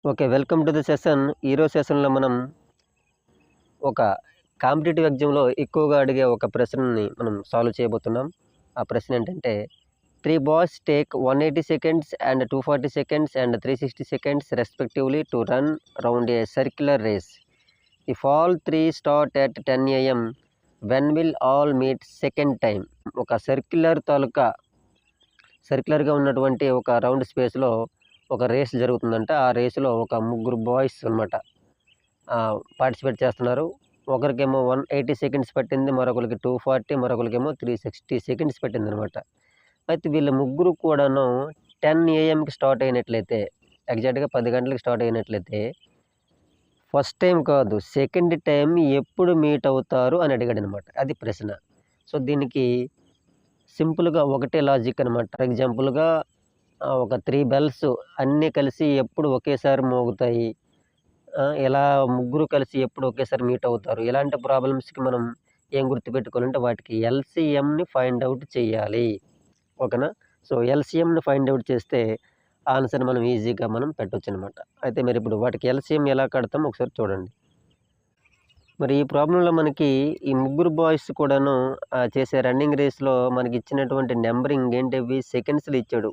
Okay. Welcome to the session. ఈరోజు సెషన్‌లో మనం ఒక కాంపిటీటివ్ ఎగ్జామ్‌లో ఎక్కువగా అడిగే ఒక ప్రశ్నని మనం సాల్వ్ చేయబోతున్నాం. ఆ ప్రశ్న ఏంటంటే 3 boys take 180 seconds and 240 seconds and 360 seconds respectively to run round a circular race. If all 3 start at 10 AM when will all meet second time. ఒక సర్క్యులర్‌గా ఉన్నటువంటి ఒక రౌండ్ స్పేస్‌లో ఒక రేస్ జరుగుతుందంట. ఆ రేస్‌లో ఒక ముగ్గురు బాయ్స్ అనమాట పార్టిసిపేట్ చేస్తున్నారు. ఒకరికేమో 180 సెకండ్స్ పట్టింది. మరొకరికి 240, మరొకరికేమో 360 సెకండ్స్ పట్టిందనమాట. అయితే వీళ్ళు ముగ్గురు కూడాను 10 AMకి స్టార్ట్ అయినట్లయితే, ఎగ్జాక్ట్‌గా 10 గంటలకు స్టార్ట్ అయినట్లయితే, ఫస్ట్ టైమ్ కాదు, సెకండ్ టైమ్ ఎప్పుడు మీట్ అవుతారు అని అడిగాడనమాట. అది ప్రశ్న. సో, దీనికి సింపుల్‌గా ఒకటే లాజిక్ అనమాట. ఫర్ ఎగ్జాంపుల్‌గా ఒక 3 బెల్స్ అన్నీ కలిసి ఎప్పుడు ఒకేసారి మోగుతాయి. ఇలా ముగ్గురు కలిసి ఎప్పుడు ఒకేసారి మీట్ అవుతారు. ఇలాంటి ప్రాబ్లమ్స్‌కి మనం ఏం గుర్తుపెట్టుకోవాలంటే వాటికి ఎల్‌సీఎంని ఫైండ్ ఔట్ చేయాలి. ఓకేనా? సో, ఎల్‌సీఎంని ఫైండ్ ఔట్ చేస్తే ఆన్సర్ మనం ఈజీగా మనం పెట్టొచ్చనమాట. అయితే మరిప్పుడు వాటికి ఎల్‌సీఎం ఎలా కడతామో ఒకసారి చూడండి. మరి ఈ ప్రాబ్లమ్‌లో మనకి ఈ ముగ్గురు బాయ్స్ కూడాను చేసే రన్నింగ్ రేస్‌లో మనకిచ్చినటువంటి నంబరింగ్ ఏంటివి సెకండ్స్‌లో ఇచ్చాడు.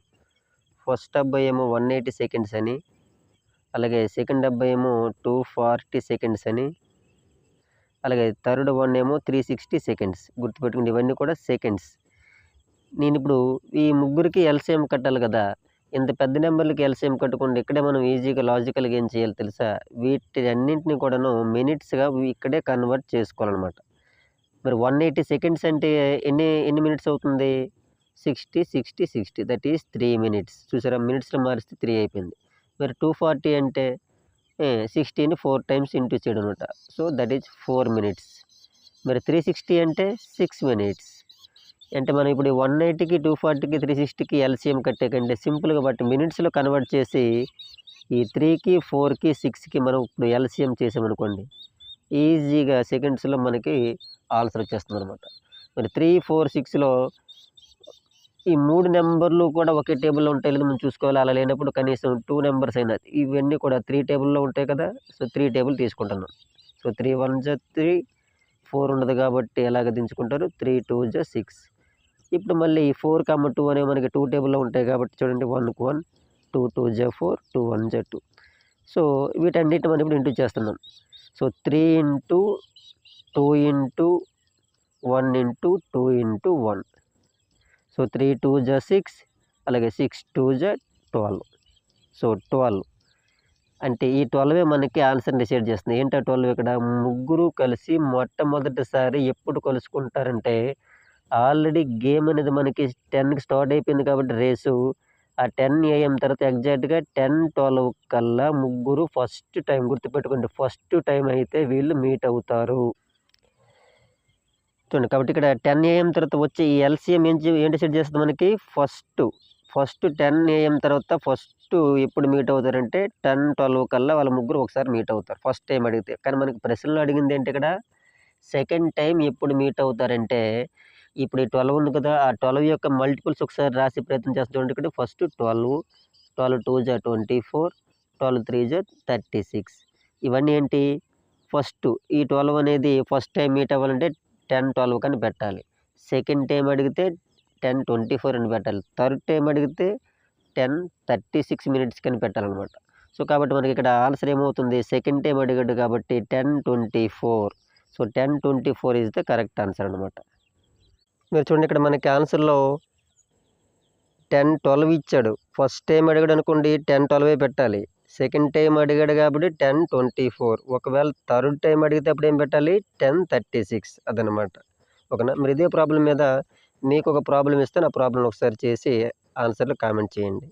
ఫస్ట్ అబ్బాయేమో 180 సెకండ్స్ అని, అలాగే సెకండ్ అబ్బాయేమో 240 సెకండ్స్ అని, అలాగే థర్డ్ వన్ ఏమో 360 సెకండ్స్. గుర్తుపెట్టుకోండి, ఇవన్నీ కూడా సెకండ్స్. నేనిప్పుడు ఈ ముగ్గురికి ఎల్‌సీఎం కట్టాలి కదా! ఇంత పెద్ద నంబర్‌లకి ఎల్‌సీఎం కట్టకుండా ఇక్కడే మనం ఈజీగా లాజికల్‌గా ఏం చేయాలో తెలుసా? వీటన్నింటిని కూడాను మినిట్స్‌గా ఇక్కడే కన్వర్ట్ చేసుకోవాలనమాట. మరి 180 సెకండ్స్ అంటే ఎన్ని ఎన్ని మినిట్స్ అవుతుంది? 60, 60, 60 దట్ ఈస్ 3 మినిట్స్. చూసారా, మినిట్స్‌లో మారిస్తే 3 అయిపోయింది. మరి 240 అంటే 60ని 4 టైమ్స్ ఇంటూ చేయడం అనమాట. So, that is 4 minutes. మరి 360 అంటే 6 మినిట్స్. అంటే మనం ఇప్పుడు 180కి, 240కి, 360కి ఎల్‌సీఎం కట్టే కంటే సింపుల్‌గా వాటిని మినిట్స్‌లో కన్వర్ట్ చేసి ఈ 3కి, 4కి, 6కి మనం ఇప్పుడు ఎల్‌సీఎం చేసామనుకోండి, ఈజీగా సెకండ్స్‌లో మనకి ఆన్సర్ వచ్చేస్తుందనమాట. మరి 3, 4, 6లో ఈ 3 నంబర్లు కూడా ఒకే టేబుల్‌లో ఉంటాయో లేదో మనం చూసుకోవాలి. అలా లేనప్పుడు కనీసం 2 నంబర్స్ అయినా, ఇవన్నీ కూడా 3 టేబుల్‌లో ఉంటాయి కదా! సో, 3 టేబుల్ తీసుకుంటున్నాం. సో, 3 1 జా 3, 4 ఉండదు కాబట్టి ఎలాగ దించుకుంటారు? 3 2 జా 6. ఇప్పుడు మళ్ళీ 4, 2 అనేవి మనకి 2 టేబుల్‌లో ఉంటాయి కాబట్టి చూడండి, 1కి 1, 2 2 జా 4, 2 1 జా 2. సో, వీటన్నిటిని మనం ఇప్పుడు ఇంటూ చేస్తున్నాం. So, 3 into 2 into 1 into 2 into 1. So, 3 2 జా 6, అలాగే 6 2 జా 12. సో, 12 అంటే ఈ 12 మనకి ఆన్సర్‌ని డిసైడ్ చేస్తుంది. ఏంటి ఆ 12 ఇక్కడ? ముగ్గురు కలిసి మొట్టమొదటిసారి ఎప్పుడు కలుసుకుంటారంటే, ఆల్రెడీ గేమ్ అనేది మనకి 10కి స్టార్ట్ అయిపోయింది కాబట్టి రేసు, ఆ 10 AM తర్వాత ఎగ్జాక్ట్‌గా 10, 12 కల్లా ముగ్గురు ఫస్ట్ టైమ్, గుర్తుపెట్టుకోండి, ఫస్ట్ టైమ్ అయితే వీళ్ళు మీట్ అవుతారు. చూడండి, కాబట్టి ఇక్కడ 10 AM తర్వాత వచ్చే ఈ ఎల్‌సీఎం ఏం డిసైడ్ చేస్తది మనకి? ఫస్ట్ 10 AM తర్వాత ఎప్పుడు మీట్ అవుతారంటే 10, 12 కల్లా వాళ్ళ ముగ్గురు ఒకసారి మీట్ అవుతారు ఫస్ట్ టైమ్ అడిగితే. కానీ మనకి ప్రశ్నలో అడిగిందేంటి ఇక్కడ? సెకండ్ టైమ్ ఎప్పుడు మీట్ అవుతారంటే, ఇప్పుడు ఈ 12 ఉంది కదా! ఆ 12 యొక్క మల్టిపుల్స్ ఒకసారి రాసే ప్రయత్నం చేస్తాం. చూడండి, ఇక్కడ ఫస్ట్ 12, 12 2 జా 24, 12 3 జా 36. ఇవన్నీ ఏంటి? ఫస్ట్ ఈ 12 అనేది ఫస్ట్ టైమ్ మీట్ అవ్వాలంటే 10, 12 కని పెట్టాలి. సెకండ్ టైమ్ అడిగితే 10, 24 అని పెట్టాలి. థర్డ్ టైమ్ అడిగితే 10, 36 మినిట్స్ కని పెట్టాలనమాట. సో, కాబట్టి మనకి ఇక్కడ ఆన్సర్ ఏమవుతుంది? సెకండ్ టైమ్ అడిగాడు కాబట్టి 10, 24. So, 10, 24 is the correct answer అనమాట. మీరు చూడండి, ఇక్కడ మనకి ఆన్సర్‌లో 10, 12 ఇచ్చాడు. ఫస్ట్ టైమ్ అడిగాడు అనుకోండి, 10, 12 పెట్టాలి. సెకండ్ టైమ్ అడిగాడు కాబట్టి 10, 24. ఒకవేళ థర్డ్ టైమ్ అడిగితే అప్పుడు ఏం పెట్టాలి? 10, 36 అదనమాట. ఓకేనా? మరి ఇదే ప్రాబ్లమ్ మీద మీకొక ప్రాబ్లమ్ ఇస్తే, ఆ ప్రాబ్లమ్ ఒకసారి చేసి ఆన్సర్‌లో కామెంట్ చేయండి.